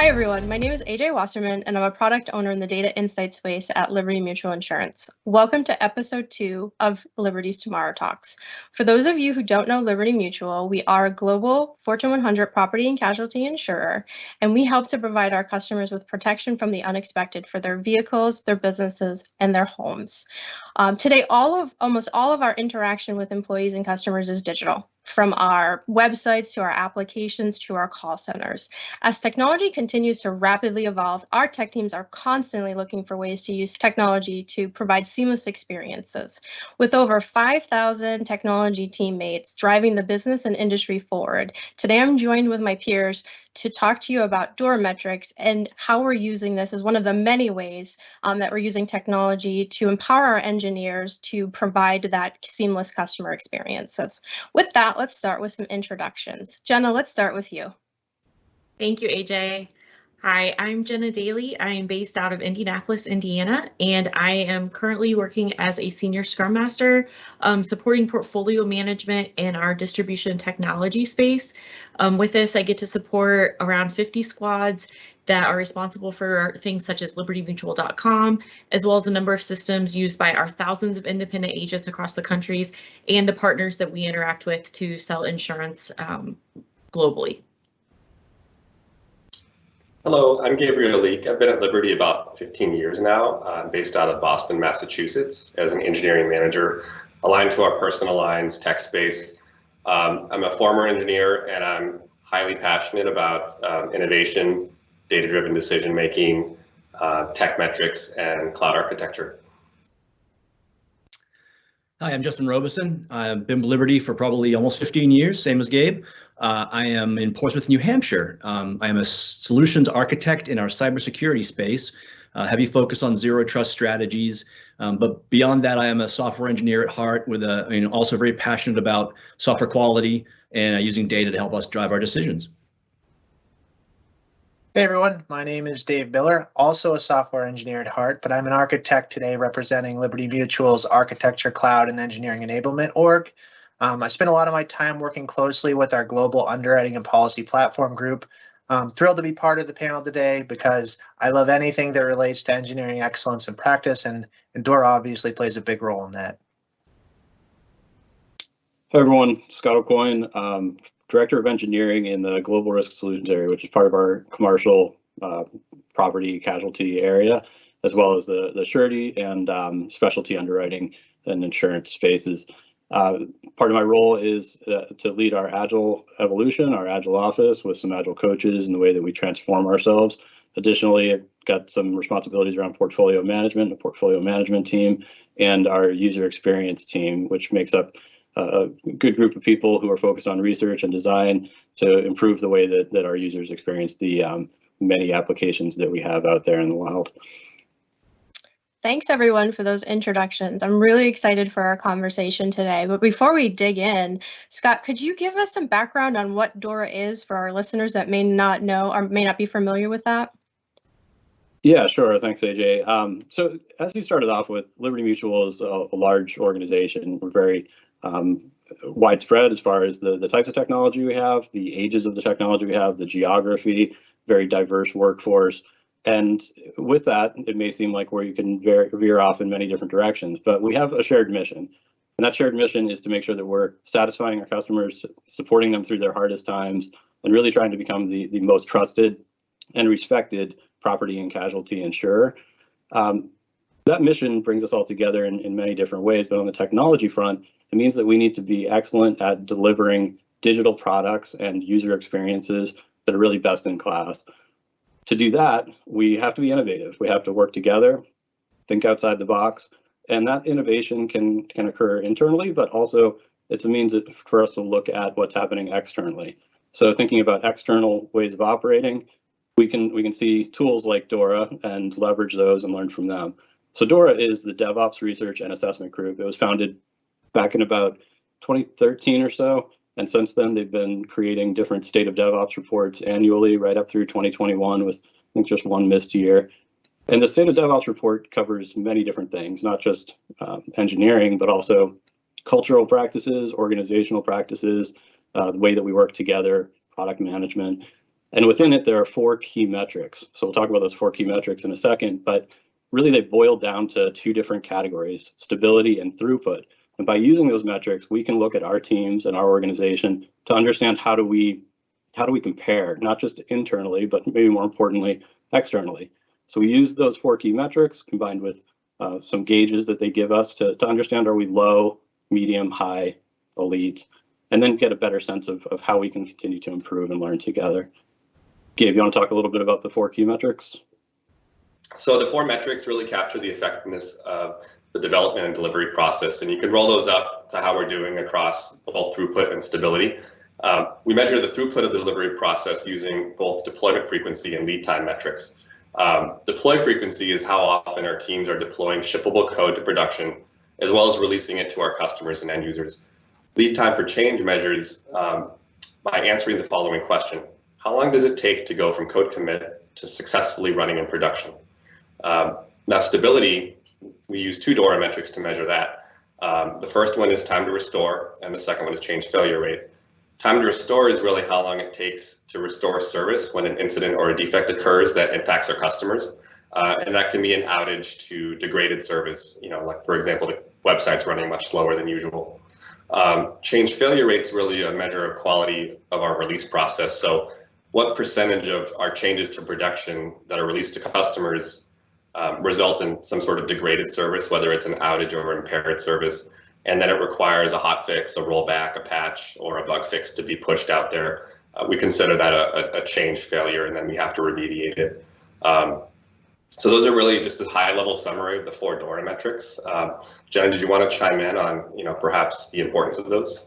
Hi, everyone. My name is AJ Wasserman, and I'm a product owner in the data insight space at Liberty Mutual Insurance. Welcome to episode 2 of Liberty's Tomorrow Talks. For those of you who don't know Liberty Mutual, we are a global Fortune 100 property and casualty insurer, and we help to provide our customers with protection from the unexpected for their vehicles, their businesses, and their homes. Today, almost all of our interaction with employees and customers is digital, from our websites to our applications to our call centers. As technology continues to rapidly evolve, our tech teams are constantly looking for ways to use technology to provide seamless experiences. With over 5,000 technology teammates driving the business and industry forward, today I'm joined with my peers to talk to you about DORA Metrics and how we're using this as one of the many ways that we're using technology to empower our engineers to provide that seamless customer experiences. With that, let's start with some introductions. Jenna, let's start with you. Thank you, AJ. Hi, I'm Jenna Daly. I am based out of Indianapolis, Indiana, and I am currently working as a senior Scrum Master, supporting portfolio management in our distribution technology space. With this, I get to support around 50 squads that are responsible for things such as libertymutual.com, as well as a number of systems used by our thousands of independent agents across the countries and the partners that we interact with to sell insurance globally. Hello, I'm Gabriel. I've been at Liberty about 15 years now. I'm based out of Boston, Massachusetts, as an engineering manager aligned to our personal lines tech space. I'm a former engineer, and I'm highly passionate about innovation, data-driven decision-making, tech metrics, and cloud architecture. Hi, I'm Justin Robeson. I've been with Liberty for probably almost 15 years, same as Gabe. I am in Portsmouth, New Hampshire. I am a solutions architect in our cybersecurity space, heavy focus on zero trust strategies. But beyond that, I am a software engineer at heart with also very passionate about software quality and using data to help us drive our decisions. Hey everyone, my name is Dave Biller, also a software engineer at heart, but I'm an architect today representing Liberty Mutual's Architecture, Cloud, and Engineering Enablement org. I spend a lot of my time working closely with our global underwriting and policy platform group. I'm thrilled to be part of the panel today because I love anything that relates to engineering excellence and practice, and DORA obviously plays a big role in that. Hi everyone, Scott O'Coin, Director of Engineering in the Global Risk Solutions area, which is part of our commercial property casualty area, as well as the surety and specialty underwriting and insurance spaces. Part of my role is to lead our Agile evolution, our Agile office with some Agile coaches in the way that we transform ourselves. Additionally, I've got some responsibilities around portfolio management, a portfolio management team, and our user experience team, which makes up a good group of people who are focused on research and design to improve the way that our users experience the many applications that we have out there in the wild. Thanks everyone for those introductions. I'm really excited for our conversation today. But before we dig in, Scott, could you give us some background on what DORA is for our listeners that may not know or may not be familiar with that? Yeah, sure. Thanks, AJ. So as you started off with, Liberty Mutual is a large organization. We're very widespread as far as the types of technology we have, the ages of the technology we have, the geography, very diverse workforce. And with that, it may seem like where you can veer off in many different directions, but we have a shared mission. And that shared mission is to make sure that we're satisfying our customers, supporting them through their hardest times, and really trying to become the most trusted and respected property and casualty insurer. That mission brings us all together in many different ways, but on the technology front, it means that we need to be excellent at delivering digital products and user experiences that are really best in class. To do that, we have to be innovative. We have to work together, think outside the box, and that innovation can occur internally, but also it's a means for us to look at what's happening externally. So thinking about external ways of operating, we can see tools like DORA and leverage those and learn from them. So DORA is the DevOps Research and Assessment Group. It was founded back in about 2013 or so. And since then, they've been creating different state of DevOps reports annually, right up through 2021 with, I think, just one missed year. And the state of DevOps report covers many different things, not just engineering, but also cultural practices, organizational practices, the way that we work together, product management. And within it, there are 4 key metrics. So we'll talk about those 4 key metrics in a second, but really they boil down to 2 different categories, stability and throughput. And by using those metrics, we can look at our teams and our organization to understand how do we compare, not just internally, but maybe more importantly, externally. So we use those 4 key metrics combined with some gauges that they give us to understand, are we low, medium, high, elite, and then get a better sense of how we can continue to improve and learn together. Gabe, you want to talk a little bit about the 4 key metrics? So the 4 metrics really capture the effectiveness of the development and delivery process, and you can roll those up to how we're doing across both throughput and stability. We measure the throughput of the delivery process using both deployment frequency and lead time metrics. Deploy frequency is how often our teams are deploying shippable code to production, as well as releasing it to our customers and end users. Lead time for change measures by answering the following question: how long does it take to go from code commit to successfully running in production? Now, stability, we use 2 DORA metrics to measure that. The first one is time to restore, and the second one is change failure rate. Time to restore is really how long it takes to restore service when an incident or a defect occurs that impacts our customers. And that can be an outage to degraded service, like, for example, the website's running much slower than usual. Change failure rate is really a measure of quality of our release process. So what percentage of our changes to production that are released to customers result in some sort of degraded service, whether it's an outage or impaired service, and then it requires a hot fix, a rollback, a patch, or a bug fix to be pushed out there. We consider that a change failure, and then we have to remediate it. So those are really just a high-level summary of the 4 DORA metrics. Jenna, did you want to chime in on, perhaps the importance of those?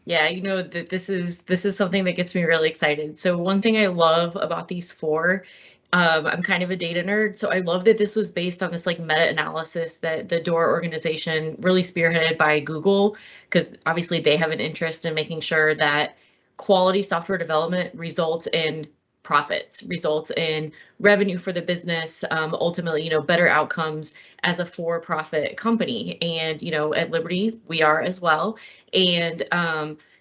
Yeah, that this is something that gets me really excited. So one thing I love about these 4, I'm kind of a data nerd, so I love that this was based on this meta-analysis that the DORA organization really spearheaded by Google, because obviously they have an interest in making sure that quality software development results in profits, results in revenue for the business, ultimately, better outcomes as a for-profit company. And, at Liberty, we are as well. And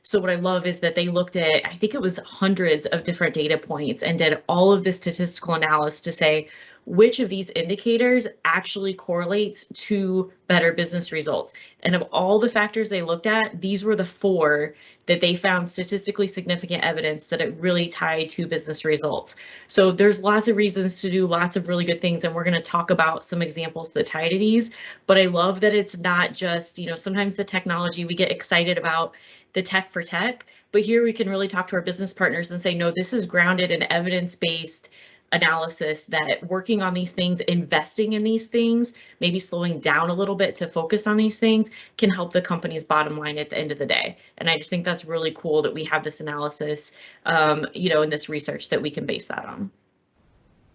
so what I love is that they looked at, I think it was hundreds of different data points, and did all of this statistical analysis to say which of these indicators actually correlates to better business results. And of all the factors they looked at, these were the 4 that they found statistically significant evidence that it really tied to business results. So there's lots of reasons to do lots of really good things, and we're going to talk about some examples that tie to these. But I love that it's not just, sometimes the technology, we get excited about the tech for tech, but here we can really talk to our business partners and say, no, this is grounded in evidence-based analysis, that working on these things, investing in these things, maybe slowing down a little bit to focus on these things, can help the company's bottom line at the end of the day. And I just think that's really cool that we have this analysis, and this research that we can base that on.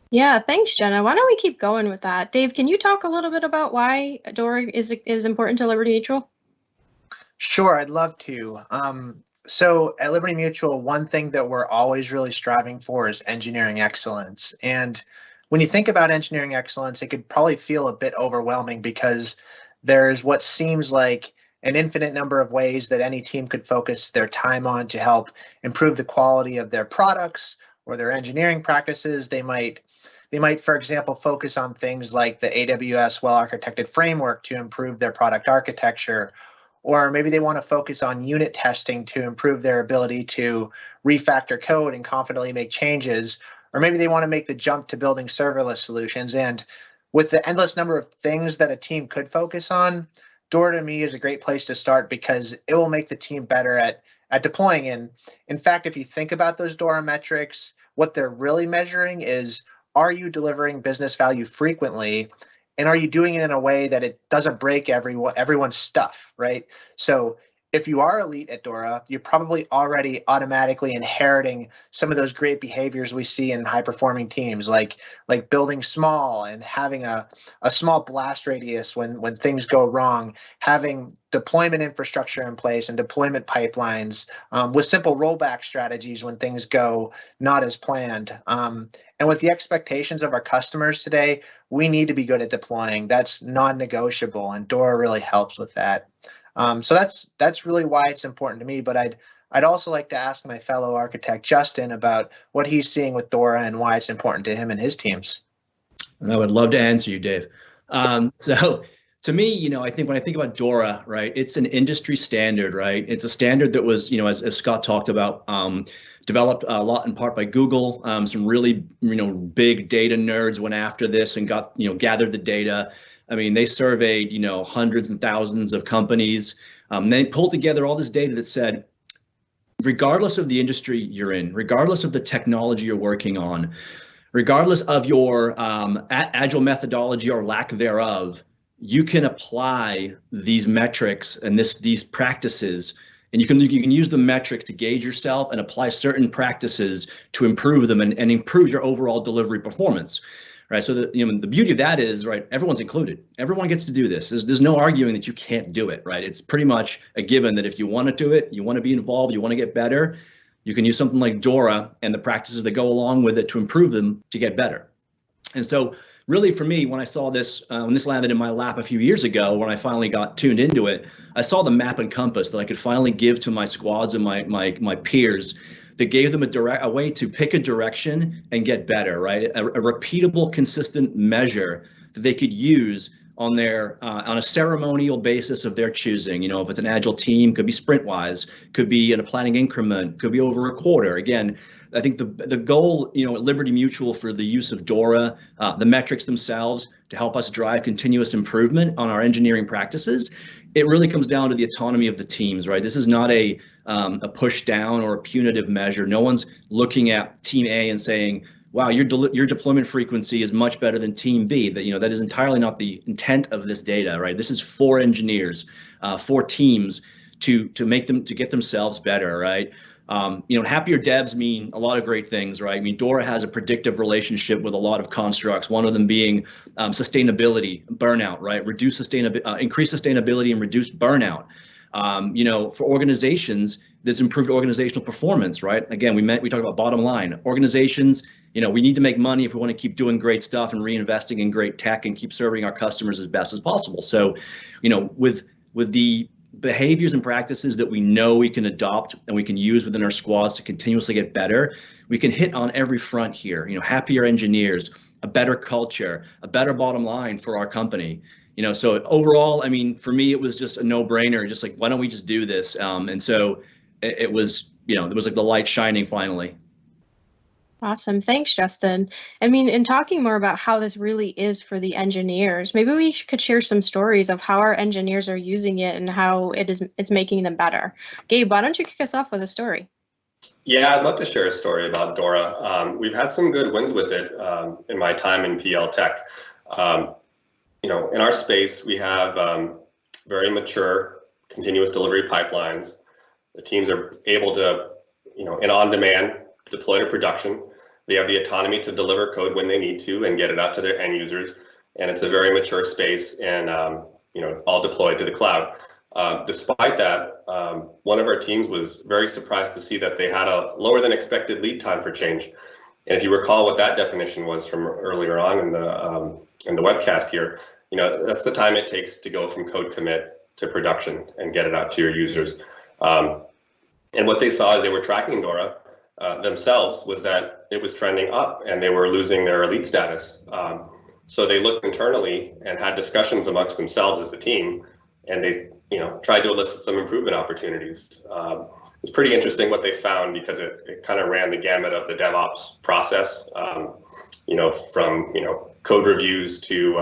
Yeah, thanks, Jenna. Why don't we keep going with that? Dave, can you talk a little bit about why DORA is important to Liberty Mutual? Sure, I'd love to. So at Liberty Mutual, one thing that we're always really striving for is engineering excellence. And when you think about engineering excellence, it could probably feel a bit overwhelming, because there's what seems like an infinite number of ways that any team could focus their time on to help improve the quality of their products or their engineering practices. They might, for example, focus on things like the AWS well-architected framework to improve their product architecture. Or maybe they want to focus on unit testing to improve their ability to refactor code and confidently make changes. Or maybe they want to make the jump to building serverless solutions. And with the endless number of things that a team could focus on, DORA to me is a great place to start, because it will make the team better at deploying. And in fact, if you think about those DORA metrics, what they're really measuring is, are you delivering business value frequently? And are you doing it in a way that it doesn't break everyone's stuff, right? So if you are elite at DORA, you're probably already automatically inheriting some of those great behaviors we see in high-performing teams, like building small and having a small blast radius when things go wrong, having deployment infrastructure in place and deployment pipelines, with simple rollback strategies when things go not as planned. And with the expectations of our customers today, we need to be good at deploying. That's non-negotiable, and DORA really helps with that. So that's really why it's important to me. But I'd I'd also like to ask my fellow architect, Justin, about what he's seeing with DORA and why it's important to him and his teams. And I would love to answer you, Dave. So to me, I think when I think about DORA, right, it's an industry standard, right? It's a standard that was, as Scott talked about, developed a lot in part by Google. Some really, big data nerds went after this and got, gathered the data. I mean, they surveyed, hundreds and thousands of companies. They pulled together all this data that said, regardless of the industry you're in, regardless of the technology you're working on, regardless of your agile methodology or lack thereof, you can apply these metrics and these practices, and you can use the metrics to gauge yourself and apply certain practices to improve them and improve your overall delivery performance. Right. So the beauty of that is, right, everyone's included. Everyone gets to do this. There's no arguing that you can't do it. Right. It's pretty much a given that if you want to do it, you want to be involved, you want to get better, you can use something like DORA and the practices that go along with it to improve them to get better. And so really for me, when I saw this, when this landed in my lap a few years ago, when I finally got tuned into it, I saw the map and compass that I could finally give to my squads and my peers that gave them a way to pick a direction and get better, right? A repeatable, consistent measure that they could use on a ceremonial basis of their choosing. If it's an agile team, could be sprint-wise, could be in a planning increment, could be over a quarter. Again, I think the goal, at Liberty Mutual for the use of DORA, the metrics themselves to help us drive continuous improvement on our engineering practices, it really comes down to the autonomy of the teams, right? This is not a push down or a punitive measure. No one's looking at team A and saying, wow, your deployment frequency is much better than team B. That is entirely not the intent of this data, right? This is for engineers, for teams to get themselves better, right? Happier devs mean a lot of great things, right? I mean, DORA has a predictive relationship with a lot of constructs, one of them being sustainability, burnout, right? Increase sustainability and reduce burnout. For organizations, there's improved organizational performance, right? Again, we talk about bottom line. Organizations, we need to make money if we want to keep doing great stuff and reinvesting in great tech and keep serving our customers as best as possible. So, with the behaviors and practices that we know we can adopt and we can use within our squads to continuously get better, we can hit on every front here. Happier engineers, a better culture, a better bottom line for our company. So overall, I mean, for me, it was just a no-brainer. Just like, why don't we just do this? And so it was, there was like the light shining finally. Awesome. Thanks, Justin. I mean, in talking more about how this really is for the engineers, maybe we could share some stories of how our engineers are using it and how it's making them better. Gabe, why don't you kick us off with a story? Yeah, I'd love to share a story about DORA. We've had some good wins with it in my time in PL Tech. In our space, we have very mature continuous delivery pipelines. The teams are able to, in on-demand, deploy to production. They have the autonomy to deliver code when they need to and get it out to their end users. And it's a very mature space and, all deployed to the cloud. Despite that, one of our teams was very surprised to see that they had a lower than expected lead time for change. And if you recall what that definition was from earlier on in the webcast here, that's the time it takes to go from code commit to production and get it out to your users. And what they saw as they were tracking DORA themselves was that it was trending up and they were losing their elite status. So they looked internally and had discussions amongst themselves as a team, and they tried to elicit some improvement opportunities. It's pretty interesting what they found because it kind of ran the gamut of the DevOps process, from code reviews to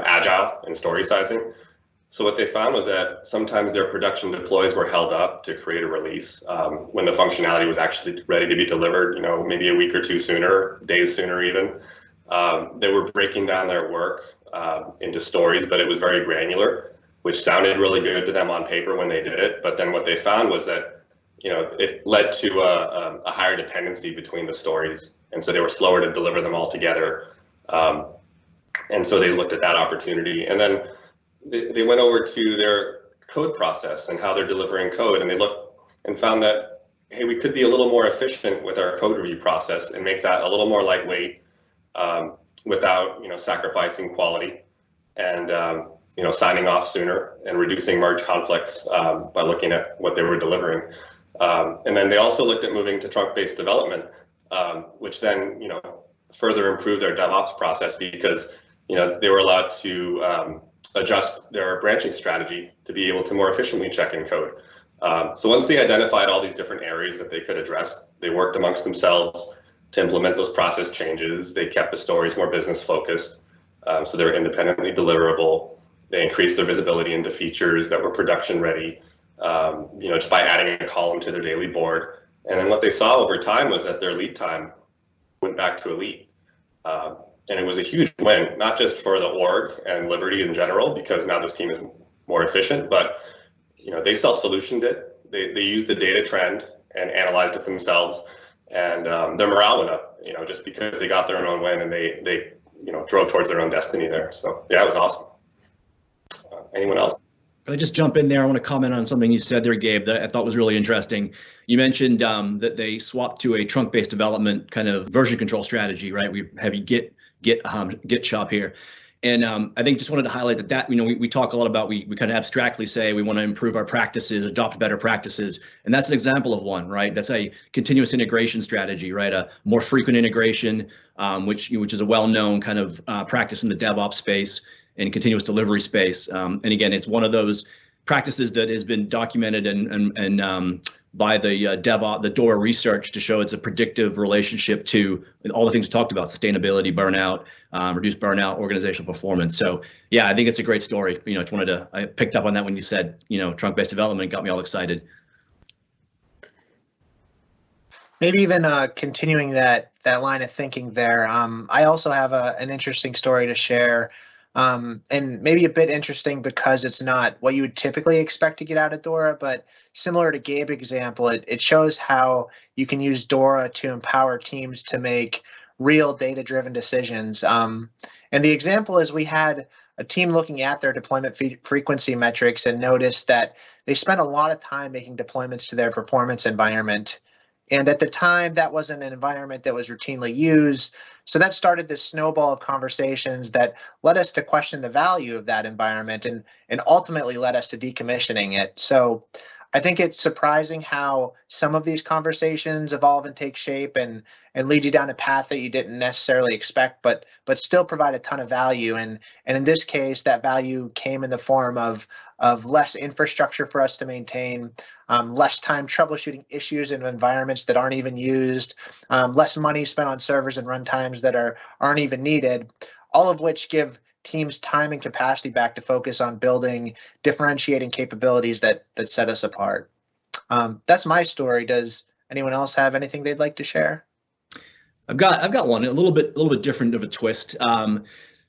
agile and story sizing. So what they found was that sometimes their production deploys were held up to create a release when the functionality was actually ready to be delivered, maybe a week or two sooner, days sooner even. They were breaking down their work into stories, but it was very granular, which sounded really good to them on paper when they did it. But then what they found was that, it led to a higher dependency between the stories. And so they were slower to deliver them all together. And so they looked at that opportunity. And then they went over to their code process and how they're delivering code. And they looked and found that, hey, we could be a little more efficient with our code review process and make that a little more lightweight without, sacrificing quality and, signing off sooner and reducing merge conflicts by looking at what they were delivering. And then they also looked at moving to trunk-based development, which then, further improved their DevOps process because, they were allowed to adjust their branching strategy to be able to more efficiently check in code. So once they identified all these different areas that they could address, they worked amongst themselves to implement those process changes. They kept the stories more business focused, so they were independently deliverable. They increased their visibility into features that were production ready, just by adding a column to their daily board. And then what they saw over time was that their lead time went back to elite. And it was a huge win, not just for the org and Liberty in general, because now this team is more efficient, but they self-solutioned it. They used the data trend and analyzed it themselves, and their morale went up, just because they got their own win and they drove towards their own destiny there. So yeah, it was awesome. Anyone else? Can I just jump in there? I want to comment on something you said there, Gabe, that I thought was really interesting. You mentioned that they swapped to a trunk-based development kind of version control strategy, right? We have you Git shop here. And I think just wanted to highlight that we talk a lot about, we kind of abstractly say we want to improve our practices, adopt better practices. And that's an example of one, right? That's a continuous integration strategy, right? A more frequent integration, which is a well-known kind of practice in the DevOps space and continuous delivery space. And again, it's one of those practices that has been documented and by the the DORA research to show it's a predictive relationship to all the things we talked about: sustainability, burnout, reduced burnout, organizational performance. So yeah, I think it's a great story. I picked up on that when you said, trunk-based development, got me all excited. Maybe even continuing that line of thinking there, I also have an interesting story to share. And maybe a bit interesting because it's not what you would typically expect to get out of DORA, but similar to Gabe's example, it shows how you can use DORA to empower teams to make real data-driven decisions. And the example is we had a team looking at their deployment frequency metrics and noticed that they spent a lot of time making deployments to their performance environment. And at the time, that wasn't an environment that was routinely used. So that started this snowball of conversations that led us to question the value of that environment and ultimately led us to decommissioning it. So I think it's surprising how some of these conversations evolve and take shape and lead you down a path that you didn't necessarily expect, but still provide a ton of value. And in this case, that value came in the form of less infrastructure for us to maintain, less time troubleshooting issues in environments that aren't even used, less money spent on servers and runtimes that aren't even needed, all of which give teams time and capacity back to focus on building differentiating capabilities that set us apart. That's my story. Does anyone else have anything they'd like to share? I've got one, a little bit different of a twist.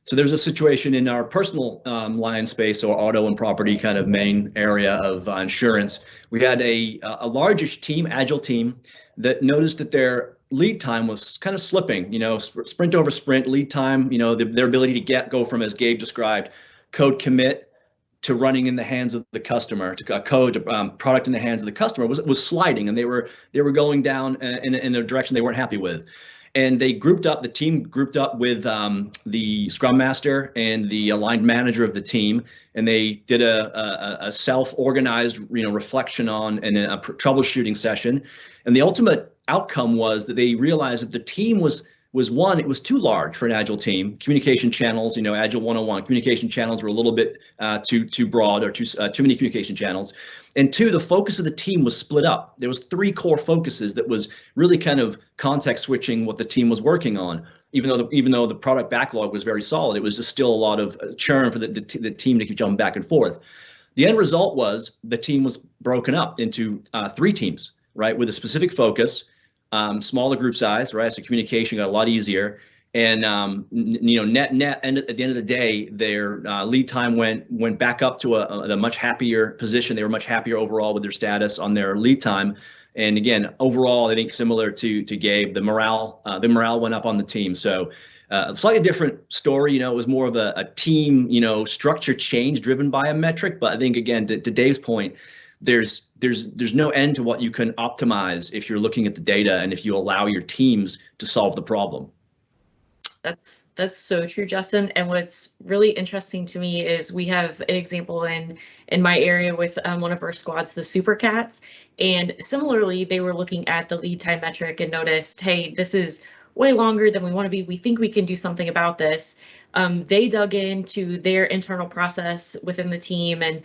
So there's a situation in our personal line space, or auto and property kind of main area of insurance. We had a largish team, agile team, that noticed that their lead time was kind of slipping, sprint over sprint lead time, their ability to go from, as Gabe described, code commit to running in the hands of the customer, to code product in the hands of the customer was sliding, and they were going down in a direction they weren't happy with. And the team grouped up with the Scrum Master and the aligned manager of the team, and they did a self-organized, reflection on and a troubleshooting session. And the ultimate outcome was that they realized that the team was one, it was too large for an agile team. Communication channels, Agile 101, communication channels were a little bit too broad, or too many communication channels. And two, the focus of the team was split up. There was 3 core focuses that was really kind of context switching what the team was working on. Even though the product backlog was very solid, it was just still a lot of churn for the team to keep jumping back and forth. The end result was the team was broken up into 3 teams, right, with a specific focus. Smaller group size, right? So communication got a lot easier, and net and at the end of the day, their lead time went back up to a much happier position. They were much happier overall with their status on their lead time. And again, overall, I think similar to Gabe, the morale went up on the team. So a slightly different story. It was more of a team, structure change driven by a metric. But I think, again, to Dave's point, there's no end to what you can optimize if you're looking at the data and if you allow your teams to solve the problem. That's so true, Justin. And what's really interesting to me is we have an example in my area with one of our squads, the Super Cats, and similarly they were looking at the lead time metric and noticed, hey, this is way longer than we want to be. We think we can do something about this. They dug into their internal process within the team and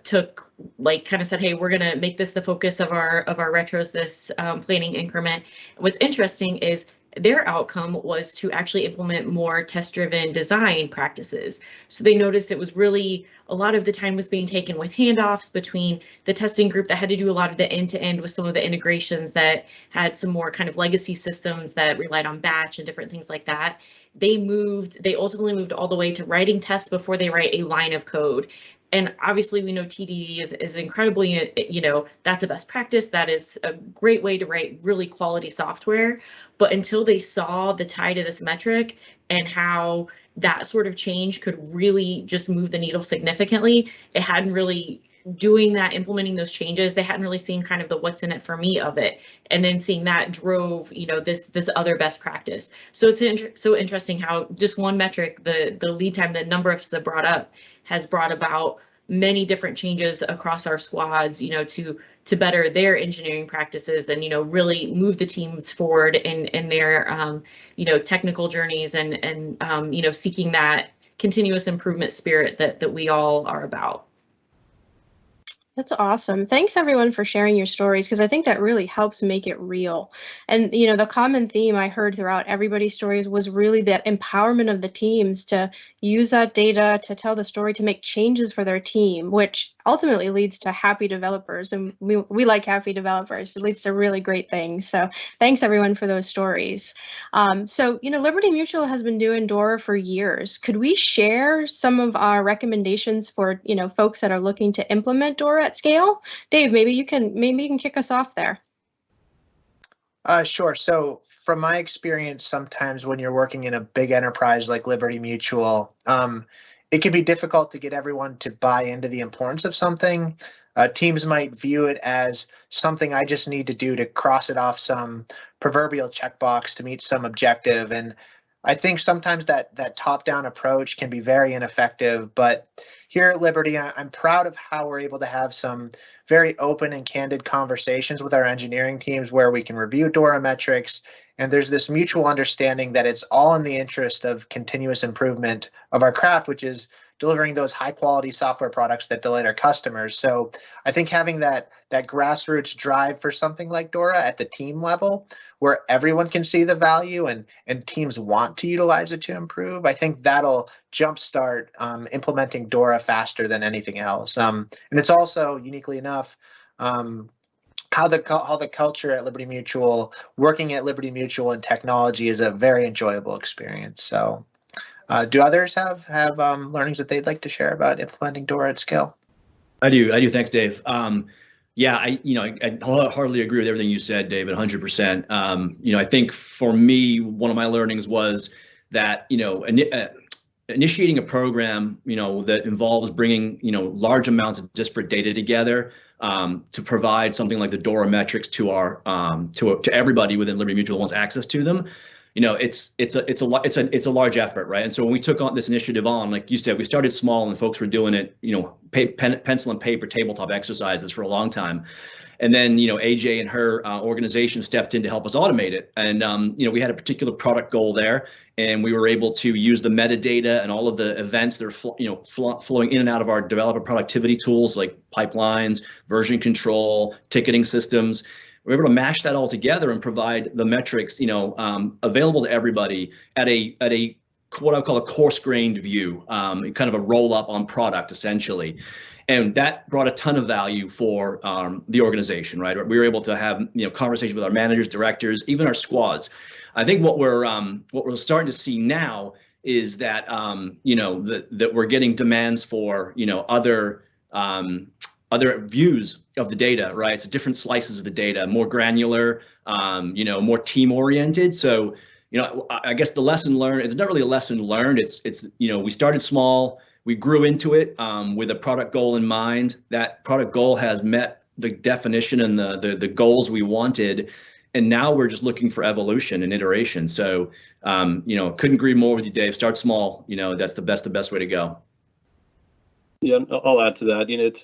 took kind of said, hey, we're gonna make this the focus of our retros, this planning increment. What's interesting is their outcome was to actually implement more test-driven design practices. So they noticed it was really a lot of the time was being taken with handoffs between the testing group that had to do a lot of the end-to-end with some of the integrations that had some more kind of legacy systems that relied on batch and different things like that. They ultimately moved all the way to writing tests before they write a line of code. And obviously we know TDD is incredibly, that's a best practice. That is a great way to write really quality software. But until they saw the tie to this metric and how that sort of change could really just move the needle significantly, it hadn't really implementing those changes, they hadn't really seen kind of the what's in it for me of it. And then seeing that drove, this other best practice. So it's so interesting how just one metric, the lead time that number of us have brought up, has brought about many different changes across our squads, to better their engineering practices and, really move the teams forward in their, technical journeys and seeking that continuous improvement spirit that we all are about. That's awesome. Thanks everyone for sharing your stories, because I think that really helps make it real. And the common theme I heard throughout everybody's stories was really that empowerment of the teams to use that data to tell the story, to make changes for their team, which ultimately leads to happy developers. And we like happy developers. It leads to really great things. So thanks everyone for those stories. So Liberty Mutual has been doing DORA for years. Could we share some of our recommendations for folks that are looking to implement DORA at scale? Dave, maybe you can kick us off there. Sure. So from my experience, sometimes when you're working in a big enterprise like Liberty Mutual, it can be difficult to get everyone to buy into the importance of something. Teams might view it as something I just need to do to cross it off some proverbial checkbox to meet some objective. And I think sometimes that top-down approach can be very ineffective. But here at Liberty, I'm proud of how we're able to have some very open and candid conversations with our engineering teams where we can review DORA metrics. And there's this mutual understanding that it's all in the interest of continuous improvement of our craft, which is delivering those high quality software products that delight our customers. So I think having that grassroots drive for something like DORA at the team level, where everyone can see the value and teams want to utilize it to improve, I think that'll jumpstart implementing DORA faster than anything else. And it's also, uniquely enough, how the culture at Liberty Mutual, working at Liberty Mutual in technology, is a very enjoyable experience. So do others have learnings that they'd like to share about implementing DORA at scale? I do. Thanks, Dave. Yeah, I hardly agree with everything you said, David, 100%. I think for me, one of my learnings was that, initiating a program, that involves bringing, large amounts of disparate data together to provide something like the DORA metrics to our to everybody within Liberty Mutual who wants access to them. It's a large effort, right? And so when we took on this initiative like you said, we started small and folks were doing it, pencil and paper tabletop exercises for a long time. And then, AJ and her organization stepped in to help us automate it. And, we had a particular product goal there, and we were able to use the metadata and all of the events that are flowing in and out of our developer productivity tools like pipelines, version control, ticketing systems. We're able to mash that all together and provide the metrics, available to everybody at a what I call a coarse-grained view, kind of a roll-up on product, essentially. And that brought a ton of value for the organization, right? We were able to have conversations with our managers, directors, even our squads. I think what we're starting to see now is that that we're getting demands for other views of the data, right? So different slices of the data, more granular, more team oriented. So I guess the lesson learned, it's not really a lesson learned. It's we started small. We grew into it with a product goal in mind. That product goal has met the definition and the goals we wanted. And now we're just looking for evolution and iteration. So, couldn't agree more with you, Dave. Start small. That's the best way to go. Yeah, I'll add to that.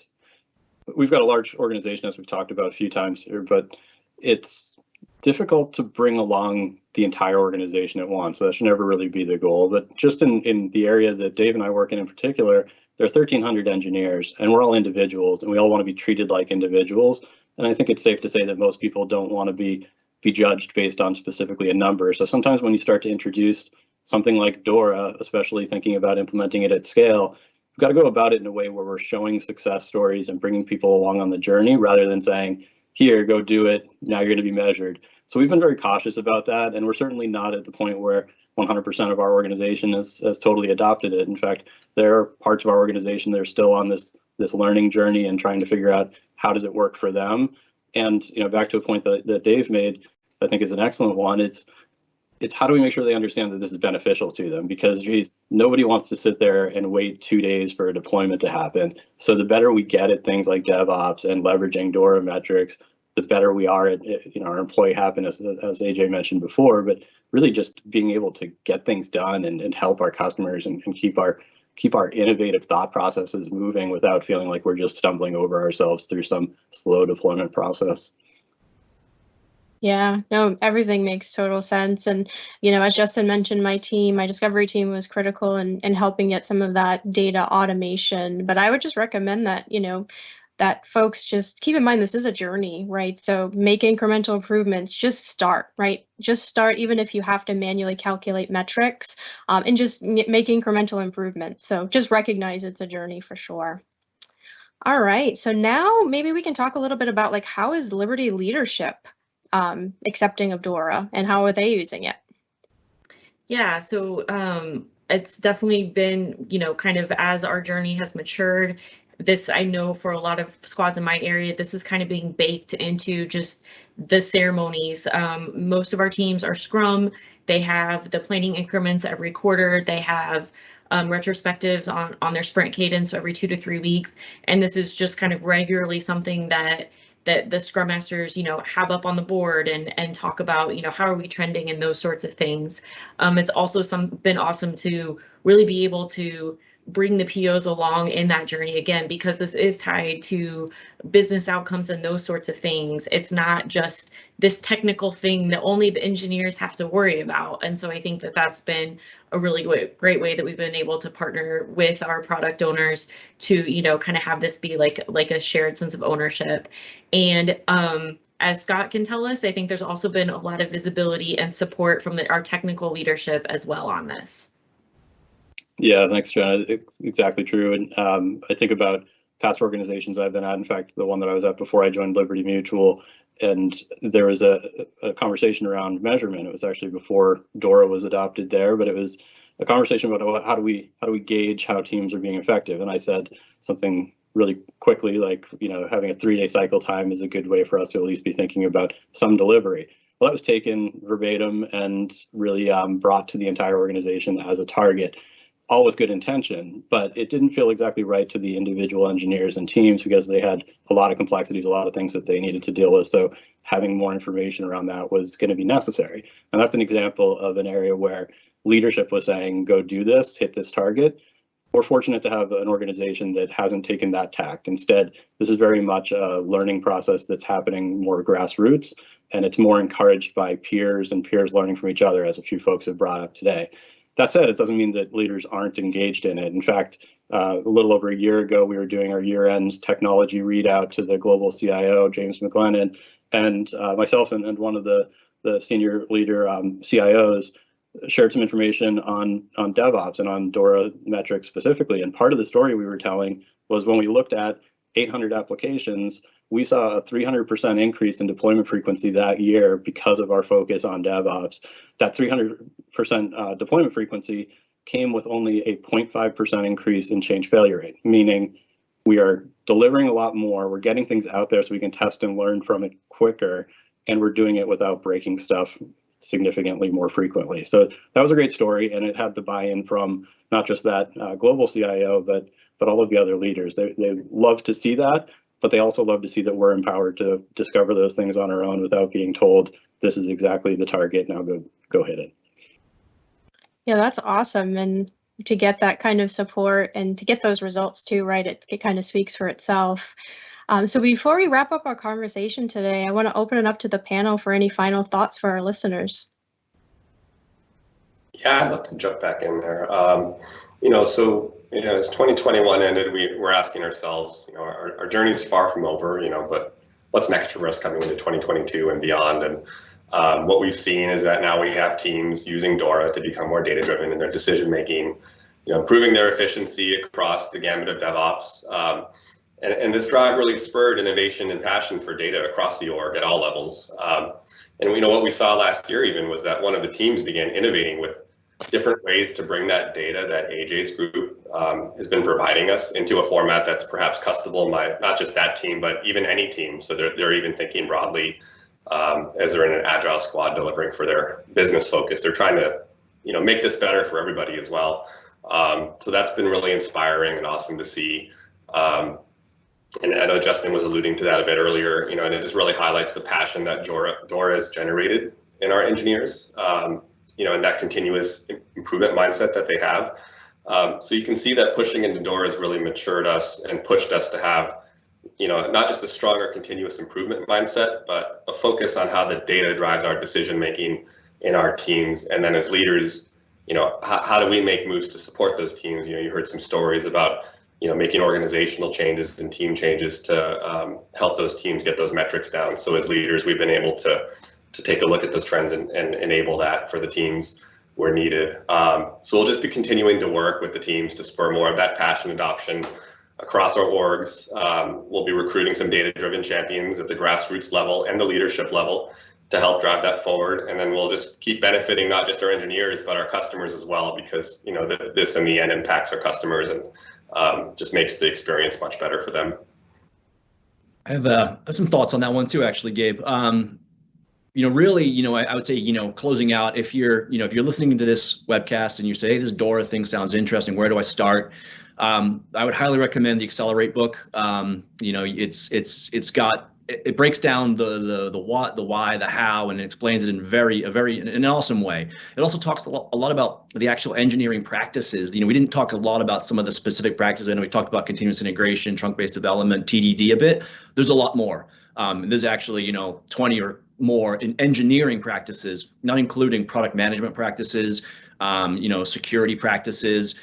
We've got a large organization, as we've talked about a few times here, but it's difficult to bring along the entire organization at once. So that should never really be the goal. But just in the area that Dave and I work in particular, there are 1,300 engineers, and we're all individuals, and we all want to be treated like individuals. And I think it's safe to say that most people don't want to be judged based on specifically a number. So sometimes when you start to introduce something like DORA, especially thinking about implementing it at scale, we've got to go about it in a way where we're showing success stories and bringing people along on the journey rather than saying, here, go do it. Now you're going to be measured. So we've been very cautious about that. And we're certainly not at the point where 100% of our organization has totally adopted it. In fact, there are parts of our organization that are still on this learning journey and trying to figure out how does it work for them. And back to a point that Dave made, I think is an excellent one. It's how do we make sure they understand that this is beneficial to them? Because nobody wants to sit there and wait 2 days for a deployment to happen. So the better we get at things like DevOps and leveraging DORA metrics, the better we are at our employee happiness, as AJ mentioned before. But really just being able to get things done and help our customers and keep our innovative thought processes moving without feeling like we're just stumbling over ourselves through some slow deployment process. Yeah, no, everything makes total sense. And, as Justin mentioned, my discovery team was critical in helping get some of that data automation. But I would just recommend that, that folks just keep in mind this is a journey, right? So make incremental improvements, just start, right? Just start, even if you have to manually calculate metrics, and just make incremental improvements. So just recognize it's a journey for sure. All right, so now maybe we can talk a little bit about like how is Liberty leadership accepting of DORA and how are they using it? Yeah, so it's definitely been, kind of as our journey has matured, this, I know for a lot of squads in my area, this is kind of being baked into just the ceremonies. Most of our teams are Scrum. They have the planning increments every quarter. They have retrospectives on their sprint cadence every 2 to 3 weeks. And this is just kind of regularly something that the Scrum Masters, have up on the board and talk about, how are we trending and those sorts of things. It's also been awesome to really be able to bring the POs along in that journey again, because this is tied to business outcomes and those sorts of things. It's not just this technical thing that only the engineers have to worry about. And so I think that that's been a really great way that we've been able to partner with our product owners to, kind of have this be like a shared sense of ownership. And as Scott can tell us, I think there's also been a lot of visibility and support from our technical leadership as well on this. Yeah, thanks, Jenna. It's exactly true. And I think about past organizations I've been at. In fact, the one that I was at before I joined Liberty Mutual, and there was a conversation around measurement. It was actually before DORA was adopted there, but it was a conversation about how do we gauge how teams are being effective. And I said something really quickly, like, having a 3-day cycle time is a good way for us to at least be thinking about some delivery. Well, that was taken verbatim and really brought to the entire organization as a target, all with good intention, but it didn't feel exactly right to the individual engineers and teams because they had a lot of complexities, a lot of things that they needed to deal with. So having more information around that was going to be necessary. And that's an example of an area where leadership was saying, go do this, hit this target. We're fortunate to have an organization that hasn't taken that tact. Instead, this is very much a learning process that's happening more grassroots, and it's more encouraged by peers and peers learning from each other, as a few folks have brought up today. That said, it doesn't mean that leaders aren't engaged in it. In fact, a little over a year ago, we were doing our year-end technology readout to the global CIO, James McLennan, and myself and one of the senior leader CIOs shared some information on DevOps and on DORA metrics specifically. And part of the story we were telling was when we looked at 800 applications, we saw a 300% increase in deployment frequency that year because of our focus on DevOps. That 300% deployment frequency came with only a 0.5% increase in change failure rate, meaning we are delivering a lot more, we're getting things out there so we can test and learn from it quicker, and we're doing it without breaking stuff significantly more frequently. So that was a great story, and it had the buy-in from not just that global CIO, but all of the other leaders. They love to see that. but they also love to see that we're empowered to discover those things on our own without being told this is exactly the target, now go hit it. Yeah, that's awesome. And to get that kind of support and to get those results too, right? It kind of speaks for itself. So before we wrap up our conversation today, I want to open it up to the panel for any final thoughts for our listeners. Yeah, I'd love to jump back in there. As 2021 ended, we're asking ourselves, our journey is far from over, but what's next for us coming into 2022 and beyond? And what we've seen is that now we have teams using DORA to become more data-driven in their decision-making, improving their efficiency across the gamut of DevOps. And this drive really spurred innovation and passion for data across the org at all levels. And what we saw last year even was that one of the teams began innovating with different ways to bring that data that AJ's group has been providing us into a format that's perhaps custable by not just that team, but even any team. So they're even thinking broadly as they're in an agile squad delivering for their business focus. They're trying to make this better for everybody as well. So that's been really inspiring and awesome to see. And I know Justin was alluding to that a bit earlier, and it just really highlights the passion that DORA has generated in our engineers, and that continuous improvement mindset that they have. So you can see that pushing into DORA has really matured us and pushed us to have, not just a stronger continuous improvement mindset, but a focus on how the data drives our decision making in our teams. And then as leaders, how do we make moves to support those teams? You heard some stories about making organizational changes and team changes to help those teams get those metrics down. So as leaders, we've been able to take a look at those trends and enable that for the teams where needed. So we'll just be continuing to work with the teams to spur more of that passion adoption across our orgs. We'll be recruiting some data-driven champions at the grassroots level and the leadership level to help drive that forward. And then we'll just keep benefiting not just our engineers, but our customers as well, because this in the end impacts our customers and just makes the experience much better for them. I have some thoughts on that one too, actually, Gabe. Really, I would say, closing out, if you're listening to this webcast and you say, hey, this DORA thing sounds interesting, where do I start? I would highly recommend the Accelerate book. It breaks down the what, the why, the how, and it explains it in an awesome way. It also talks a lot about the actual engineering practices. We didn't talk a lot about some of the specific practices. I know we talked about continuous integration, trunk-based development, TDD a bit. There's a lot more. There's actually 20 or more in engineering practices, not including product management practices, security practices.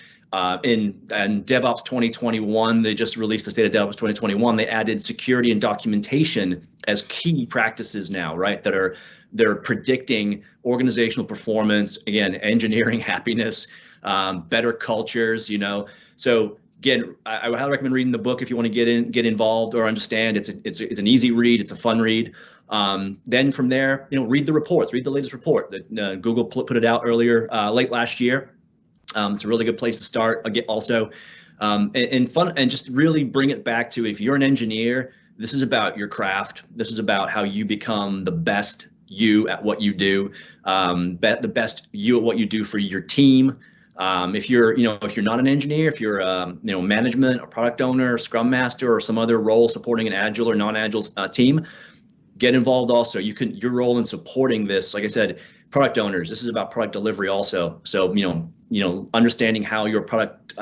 In DevOps 2021, they just released the State of DevOps 2021. They added security and documentation as key practices now, right? They're predicting organizational performance, again, engineering happiness, better cultures. So again, I would highly recommend reading the book if you want to get involved or understand. It's an easy read. It's a fun read. Then from there, read the reports. Read the latest report that Google put it out earlier, late last year. It's a really good place to start. Also, and fun, and just really bring it back to, if you're an engineer, this is about your craft. This is about how you become the best you at what you do, the best you at what you do for your team. If you're not an engineer, if you're management or product owner, scrum master, or some other role supporting an agile or non-agile team, get involved also. Your role in supporting this, like I said, product owners, this is about product delivery also. So, understanding how your product,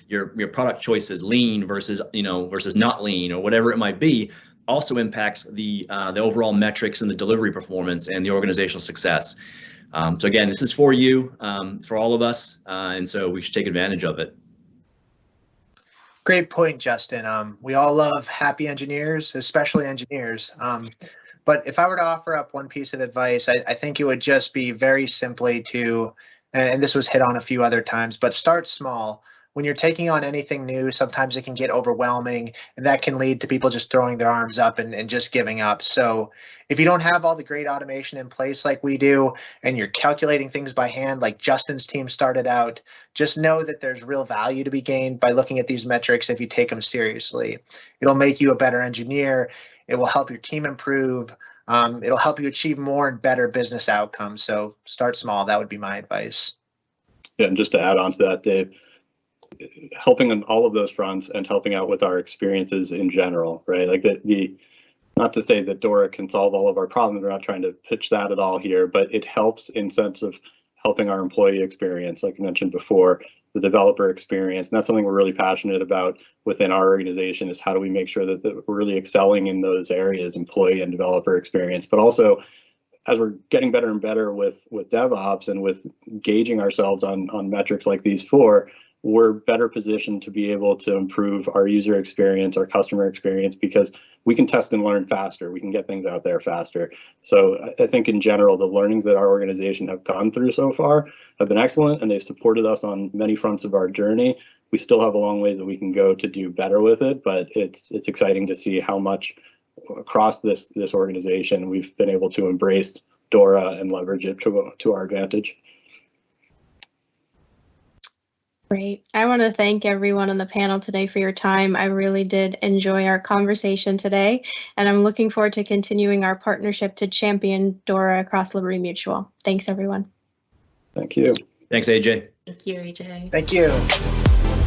your product choices, lean versus not lean, or whatever it might be, also impacts the overall metrics and the delivery performance and the organizational success. So again, this is for you, it's for all of us, and so we should take advantage of it. Great point, Justin. We all love happy engineers, especially engineers. But if I were to offer up one piece of advice, I think it would just be very simply to, and this was hit on a few other times, but start small. When you're taking on anything new, sometimes it can get overwhelming, and that can lead to people just throwing their arms up and just giving up. So if you don't have all the great automation in place like we do, and you're calculating things by hand like Justin's team started out, just know that there's real value to be gained by looking at these metrics if you take them seriously. It'll make you a better engineer. It will help your team improve. It'll help you achieve more and better business outcomes. So start small. That would be my advice. Yeah, and just to add on to that, Dave, helping on all of those fronts and helping out with our experiences in general, right? Like the not to say that DORA can solve all of our problems. We're not trying to pitch that at all here, but it helps in sense of helping our employee experience, like I mentioned before, the developer experience. And that's something we're really passionate about within our organization, is how do we make sure that we're really excelling in those areas, employee and developer experience, but also as we're getting better and better with DevOps and with gauging ourselves on metrics like these four, we're better positioned to be able to improve our user experience, our customer experience, because we can test and learn faster. We can get things out there faster. So I think in general, the learnings that our organization have gone through so far have been excellent, and they've supported us on many fronts of our journey. We still have a long ways that we can go to do better with it, but it's exciting to see how much across this organization we've been able to embrace DORA and leverage it to our advantage. Great. I want to thank everyone on the panel today for your time. I really did enjoy our conversation today, and I'm looking forward to continuing our partnership to champion DORA across Liberty Mutual. Thanks, everyone. Thank you. Thanks, AJ. Thank you, AJ. Thank you.